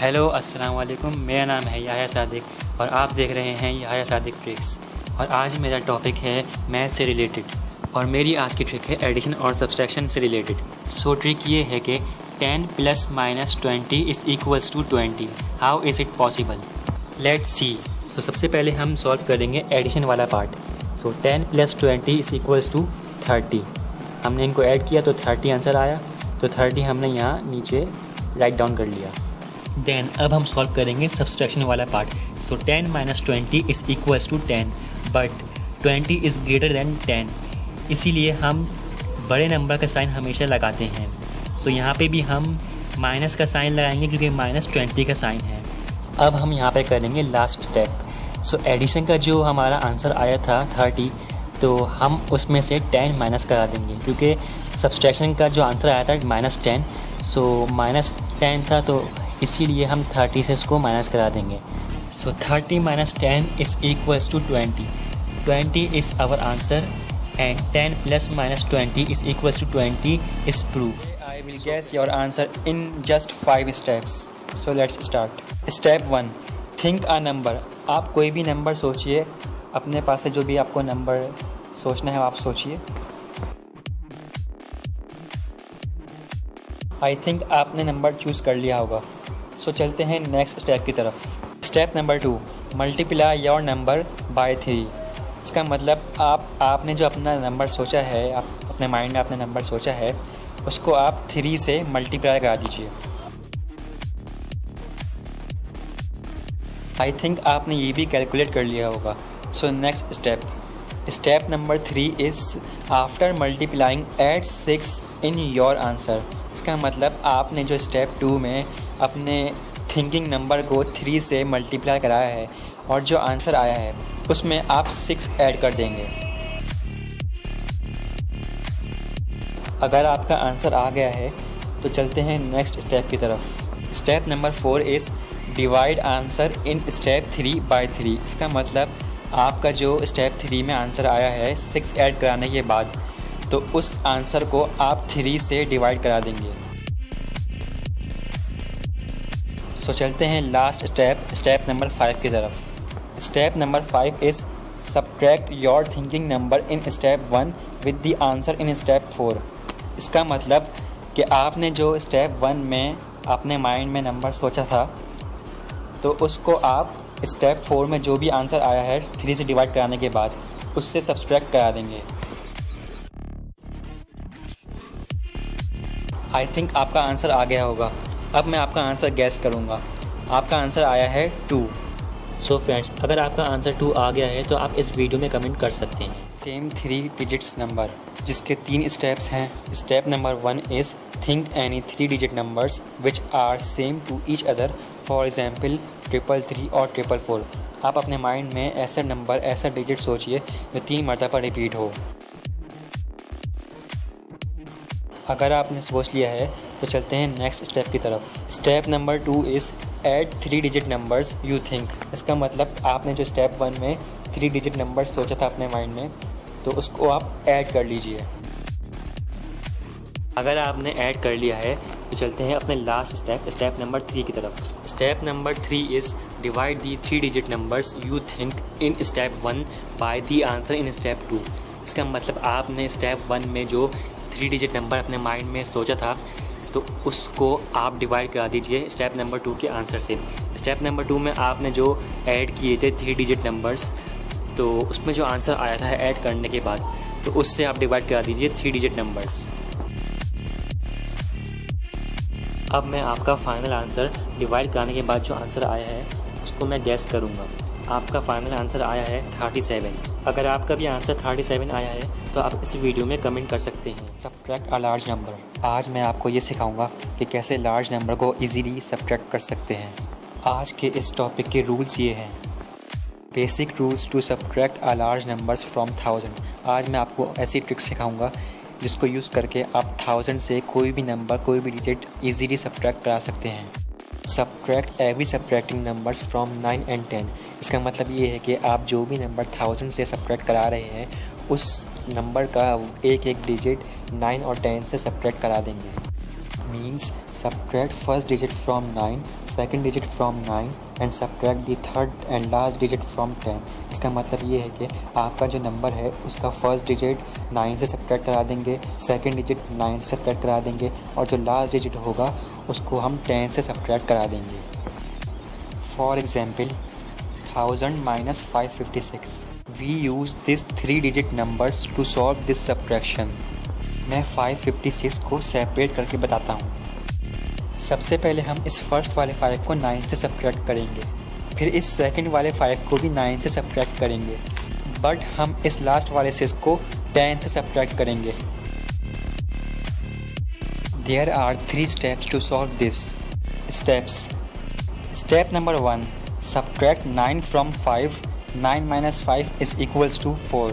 Hello अस्सलाम वालेकुम। मेरा नाम है याह्या सादिक और आप देख रहे हैं याह्या सादिक ट्रिक्स। और आज मेरा टॉपिक है मैथ से रिलेटेड और मेरी आज की ट्रिक है एडिशन और सब्सट्रैक्शन से रिलेटेड। सो ट्रिक ये है कि 10 + -20 is equals to 20। How is it possible? Let's see. So सबसे पहले हम सॉल्व करेंगे एडिशन वाला part. So 10 + 20 is equals to 30। हमने इनको ऐड किया तो 30 आंसर आया, तो 30 हमने यहाँ नीचे राइट डाउन कर लिया। देन अब हम सॉल्व करेंगे सब्सट्रैक्शन वाला part. So 10 - 20 is equals to 10, but 20 is greater than 10, इसीलिए हम बड़े नंबर का साइन हमेशा लगाते हैं। सो यहाँ पे भी हम माइनस का साइन लगाएंगे क्योंकि -20 का साइन है। अब हम यहाँ पे करेंगे लास्ट स्टेप। सो एडिशन का जो हमारा आंसर आया था 30, तो हम उसमें से 10 माइनस करा देंगे क्योंकि सब्सट्रैक्शन का जो आंसर आया था -10, सो -10 था, तो इसीलिए हम 30 से उसको माइनस करा देंगे। So 30 - 10 is equals to 20। 20 is our answer and 10 + -20 is equals to 20 is proof. I will guess your answer in just 5 steps. So let's start. Step 1, think a number. आप कोई भी नंबर सोचिए, अपने पास से जो भी आपको नंबर सोचना है आप सोचिए। आई थिंक आपने नंबर चूज़ कर लिया होगा। सो चलते हैं नेक्स्ट स्टेप की तरफ। Step number 2, multiply your number by 3। इसका मतलब आपने जो अपना नंबर सोचा है, आप अपने माइंड में आपने नंबर सोचा है, उसको आप 3 से मल्टीप्लाई करा दीजिए। आई थिंक आपने ये भी कैलकुलेट कर लिया होगा। So next step number 3 is after multiplying add 6 in your answer. इसका मतलब आपने जो स्टेप 2 में अपने थिंकिंग नंबर को 3 से मल्टीप्लाई कराया है और जो आंसर आया है उसमें आप 6 ऐड कर देंगे। अगर आपका आंसर आ गया है तो चलते हैं नेक्स्ट स्टेप की तरफ। Step number 4 is divide answer in step 3 by 3। इसका मतलब आपका जो स्टेप 3 में आंसर आया है 6 ऐड कराने के बाद, तो उस आंसर को आप 3 से डिवाइड करा देंगे। सो चलते हैं लास्ट स्टेप नंबर 5 की तरफ। Step number 5 is subtract your thinking number in step 1 with the answer in step 4। इसका मतलब कि आपने जो स्टेप 1 में अपने माइंड में नंबर सोचा था, तो उसको आप स्टेप 4 में जो भी आंसर आया है 3 से डिवाइड कराने के बाद उससे सब्ट्रैक्ट करा देंगे। आई थिंक आपका आंसर आ गया होगा। अब मैं आपका आंसर गैस करूँगा। आपका आंसर आया है 2। सो फ्रेंड्स, अगर आपका आंसर 2 आ गया है तो आप इस वीडियो में कमेंट कर सकते हैं। सेम 3 डिजिट्स नंबर जिसके 3 स्टेप्स हैं। Step number 1 is think any 3 digit numbers which are same to each other. For example 333 और 444। आप अपने माइंड में ऐसा नंबर, ऐसा डिजिट सोचिए जो 3 मरतबा रिपीट हो। अगर आपने सोच लिया है तो चलते हैं नेक्स्ट स्टेप की तरफ। Step number 2 is add 3 digit numbers you think. इसका मतलब आपने जो स्टेप 1 में 3 डिजिट नंबर सोचा था अपने माइंड में, तो उसको आप ऐड कर लीजिए। अगर आपने ऐड कर लिया है तो चलते हैं अपने लास्ट स्टेप नंबर 3 की तरफ। Step number 3 is divide the 3 digit numbers you think in step 1 by the answer in step 2। इसका मतलब आपने स्टेप 1 में जो 3 डिजिट नंबर अपने माइंड में सोचा था, तो उसको आप डिवाइड करा दीजिए स्टेप नंबर 2 के आंसर से। स्टेप नंबर 2 में आपने जो ऐड किए थे 3 डिजिट नंबर्स, तो उसमें जो आंसर आया था ऐड करने के बाद, तो उससे आप डिवाइड करा दीजिए 3 डिजिट नंबर्स। अब मैं आपका फाइनल आंसर डिवाइड कराने के बाद जो आंसर आया है उसको मैं गैस करूँगा। आपका फाइनल आंसर आया है 37। अगर आपका भी आंसर 37 आया है तो आप इस वीडियो में कमेंट कर सकते हैं। Subtract a large number. आज मैं आपको ये सिखाऊंगा कि कैसे लार्ज नंबर को इजीली सब्ट्रैक्ट कर सकते हैं। आज के इस टॉपिक के रूल्स ये हैं। Basic rules to subtract a large numbers from 1000। आज मैं आपको ऐसी ट्रिक सिखाऊंगा जिसको यूज़ करके आप 1000 से कोई भी नंबर, कोई भी डिजिट ईजीली सब्ट्रैक्ट करा सकते हैं। Subtract every subtracting numbers from 9 and 10। इसका मतलब ये है कि आप जो भी नंबर 1000 से सब्ट्रैक्ट करा रहे हैं उस नंबर का एक एक डिजिट 9 और 10 से सब्ट्रैक्ट करा देंगे। means subtract first digit from 9, second digit from 9 and subtract the third and last digit from 10। इसका मतलब ये है कि आपका जो नंबर है उसका फर्स्ट डिजिट 9 से सब्ट्रैक्ट करा देंगे, सेकंड डिजिट 9 से सब्ट्रैक्ट करा देंगे और जो लास्ट डिजिट होगा उसको हम 10 से सब्ट्रैक्ट करा देंगे। For example 1000 minus 556, we use these 3 digit numbers to solve this subtraction। मैं 556 को सेपरेट करके बताता हूँ। सबसे पहले हम इस फर्स्ट वाले 5 को 9 से सब्ट्रैक्ट करेंगे, फिर इस सेकंड वाले 5 को भी 9 से सब्ट्रैक्ट करेंगे, बट हम इस लास्ट वाले 6 को 10 से सब्ट्रैक्ट करेंगे। There are 3 steps to solve this। Steps। Step number 1, subtract 9 from 5, 9 minus 5 is equals to 4।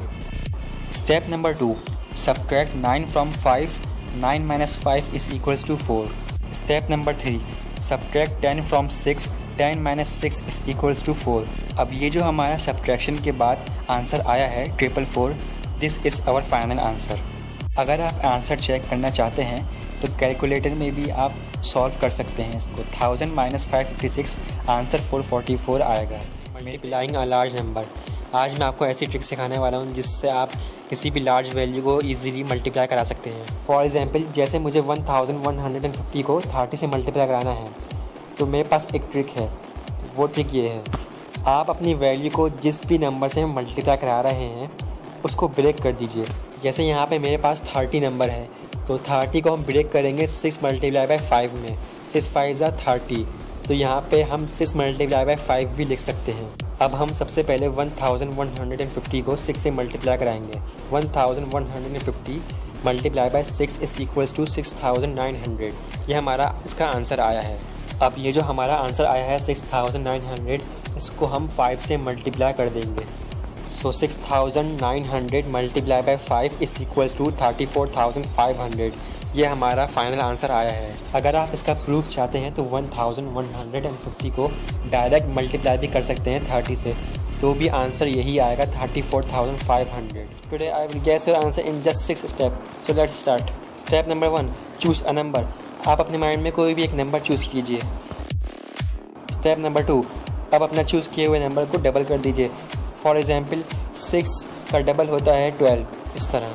Step number 2, subtract 9 from 5, 9 minus 5 is equals to 4। Step number 3, subtract 10 from 6, 10 minus 6 is equals to 4। अब ये जो हमारा subtraction के बाद answer आया है 444, this is our final answer. अगर आप आंसर चेक करना चाहते हैं तो कैलकुलेटर में भी आप सॉल्व कर सकते हैं इसको। 1000 माइनस 556 आंसर 444 आएगा। Multiplying a large number. आज मैं आपको ऐसी ट्रिक सिखाने वाला हूँ जिससे आप किसी भी लार्ज वैल्यू को इजीली मल्टीप्लाई करा सकते हैं। फॉर एग्जांपल जैसे मुझे 1150 को 30 से मल्टीप्लाई कराना है तो मेरे पास एक ट्रिक है, वो ट्रिक ये है, आप अपनी वैल्यू को जिस भी नंबर से मल्टीप्लाई करा रहे हैं उसको ब्रेक कर दीजिए। जैसे यहाँ पे मेरे पास 30 नंबर है तो 30 को हम ब्रेक करेंगे 6 मल्टीप्लाई बाय 5 में। 6 5 30, तो यहाँ पे हम 6 मल्टीप्लाई बाय 5 भी लिख सकते हैं। अब हम सबसे पहले 1150 को 6 से मल्टीप्लाई कराएंगे। 1150 multiply by 6 is equals to 6900। ये हमारा इसका आंसर आया है। अब ये जो हमारा आंसर आया है 6900, इसको हम 5 से मल्टीप्लाई कर देंगे। So 6900 multiply by 5 is equals to 34500। ये हमारा फाइनल आंसर आया है। अगर आप इसका प्रूफ चाहते हैं तो 1150 को डायरेक्ट मल्टीप्लाई भी कर सकते हैं 30 से, तो भी आंसर यही आएगा 34500। Today I will guess your answer in just 6 step. So let's start. Step number 1, choose a number. आप अपने माइंड में कोई भी एक नंबर चूज़ कीजिए। स्टेप नंबर 2, अब अपना चूज़ किए हुए नंबर को डबल कर दीजिए। फॉर एग्जाम्पल 6 का डबल होता है 12, इस तरह।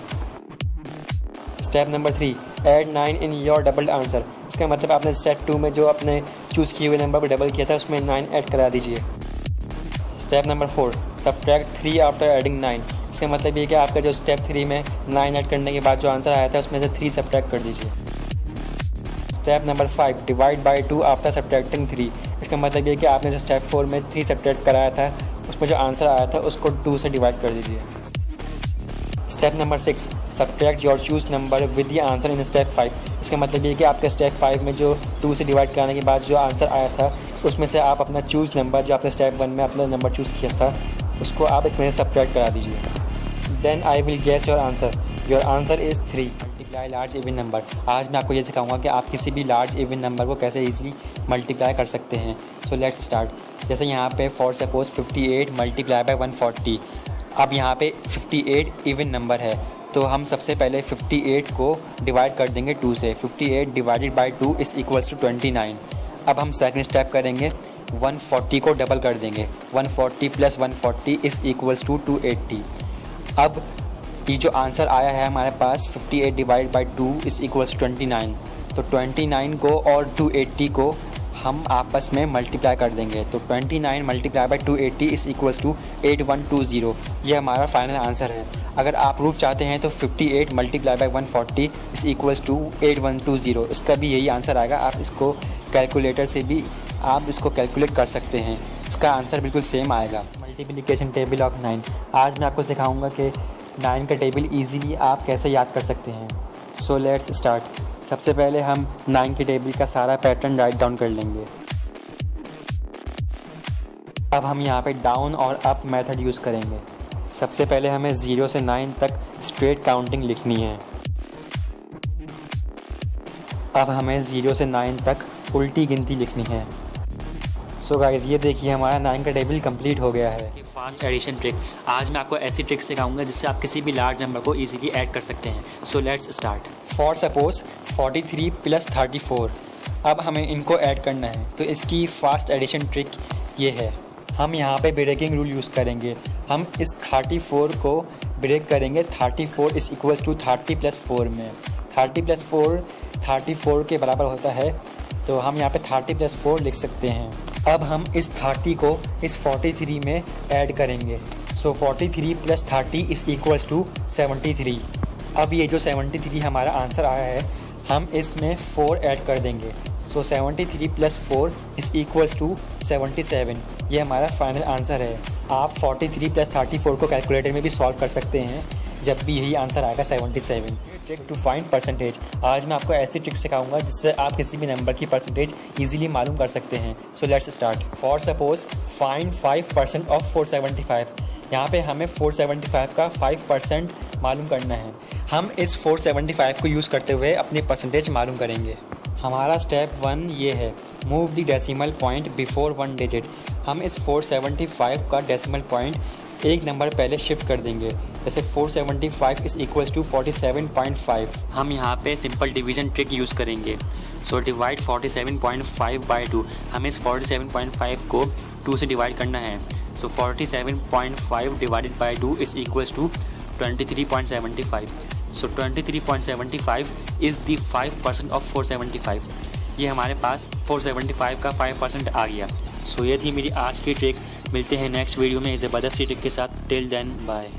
Step number 3, add 9 in your doubled answer. इसका मतलब आपने स्टेप 2 में जो अपने चूज़ किए हुए नंबर को डबल किया था उसमें 9 ऐड करा दीजिए। Step number 4, subtract 3 after adding 9। इसका मतलब ये कि आपका जो स्टेप 3 में 9 ऐड करने के बाद जो आंसर आया था उसमें से 3 सब्ट्रैक्ट कर दीजिए। Step number 5, divide by 2 after subtracting 3। इसका मतलब ये कि आपने जो स्टेप 4 में 3 सब्ट्रैक्ट कराया था उसमें जो आंसर आया था उसको 2 से डिवाइड कर दीजिए। Step number 6, subtract your choose number with the answer in step 5। इसका मतलब ये कि आपके स्टेप 5 में जो 2 से डिवाइड कराने के बाद जो आंसर आया था उसमें से आप अपना चूज़ नंबर जो आपने स्टेप 1 में अपना नंबर चूज़ किया था उसको आप इसमें सब्ट्रैक्ट करा दीजिए। Then I will guess your answer. Your answer is 3। Multiply large even number. आज मैं आपको ये सिखाऊंगा कि आप किसी भी लार्ज इवन नंबर को कैसे ईजिली मल्टीप्लाई कर सकते हैं। सो लेट्स स्टार्ट। जैसे यहाँ पे फॉर सपोज 58 मल्टीप्लाई बाय 140। अब यहाँ पे 58 इवन नंबर है तो हम सबसे पहले 58 को डिवाइड कर देंगे 2 से। 58 divided by 2 is equals to 29। अब हम सेकंड स्टेप करेंगे, 140 को डबल कर देंगे। 140 प्लस 140 इज़ इक्वल्स टू 280। अब ये जो आंसर आया है हमारे पास 58 डिवाइड बाई 2 इज़ इक्वल्स 29। तो 29 को और 280 को हम आपस में मल्टीप्लाई कर देंगे। तो 29 multiply by 280 is equals to 8120। ये हमारा फाइनल आंसर है। अगर आप प्रूफ चाहते हैं तो 58 multiply by 140 is equals to 8120। इसका भी यही आंसर आएगा। आप इसको कैलकुलेटर से भी आप इसको कैलकुलेट कर सकते हैं, इसका आंसर बिल्कुल सेम आएगा। Multiplication table of 9। आज मैं आपको सिखाऊंगा कि 9 का टेबल इजीली आप कैसे याद कर सकते हैं। सो लेट्स स्टार्ट। सबसे पहले हम 9 के टेबल का सारा पैटर्न राइट डाउन कर लेंगे। अब हम यहाँ पे डाउन और अप मेथड यूज़ करेंगे। सबसे पहले हमें 0 से 9 तक स्ट्रेट काउंटिंग लिखनी है। अब हमें 0 से 9 तक उल्टी गिनती लिखनी है। सो गाइस ये देखिए हमारा 9 का टेबल कंप्लीट हो गया है। Fast addition trick. आज मैं आपको ऐसी ट्रिक सिखाऊंगा जिससे आप किसी भी लार्ज नंबर को इजीली ऐड कर सकते हैं। सो लेट्स स्टार्ट। For suppose 43 + 34। अब हमें इनको ऐड करना है, तो इसकी फास्ट एडिशन ट्रिक ये है। हम यहाँ पे ब्रेकिंग रूल यूज़ करेंगे। हम इस 34 को ब्रेक करेंगे 34 इज इक्वल्स टू 30 + 4 में। 30 + 4 34 के बराबर होता है, तो हम यहाँ पे 30 + 4 लिख सकते हैं। अब हम इस 30 को इस 43 में ऐड करेंगे। सो 43 + 30 इज इक्वल्स टू 73। अब ये जो 73 हमारा आंसर आया है, हम इसमें 4 ऐड कर देंगे। सो 73 + 4 इज इक्वल्स टू 77। ये हमारा फाइनल आंसर है। आप 43 + 34 को कैलकुलेटर में भी सॉल्व कर सकते हैं जब भी यही आंसर आएगा 77। Trick to find percentage. आज मैं आपको ऐसी ट्रिक सिखाऊंगा जिससे आप किसी भी नंबर की परसेंटेज इजीली मालूम कर सकते हैं। सो let's start. For suppose find 5% of 475। यहाँ पे हमें 475 का 5% मालूम करना है। हम इस 475 को यूज़ करते हुए अपनी परसेंटेज मालूम करेंगे। हमारा स्टेप 1 ये है, move the decimal point before 1 digit. हम इस 475 का डेसिमल पॉइंट एक नंबर पहले शिफ्ट कर देंगे। जैसे 475 इज इक्वल्स टू 47.5। हम यहाँ पे सिंपल डिवीजन ट्रिक यूज़ करेंगे। So divide 47.5 by 2। हमें इस 47.5 को 2 से डिवाइड करना है। So 47.5 divided by 2 is equals to 23.75। So 23.75 is the 5% of 475। ये हमारे पास 475 का 5% आ गया। सो ये थी मेरी आज की ट्रिक। मिलते हैं नेक्स्ट वीडियो में ज़बरदस्त ट्रिक के साथ। Till then bye.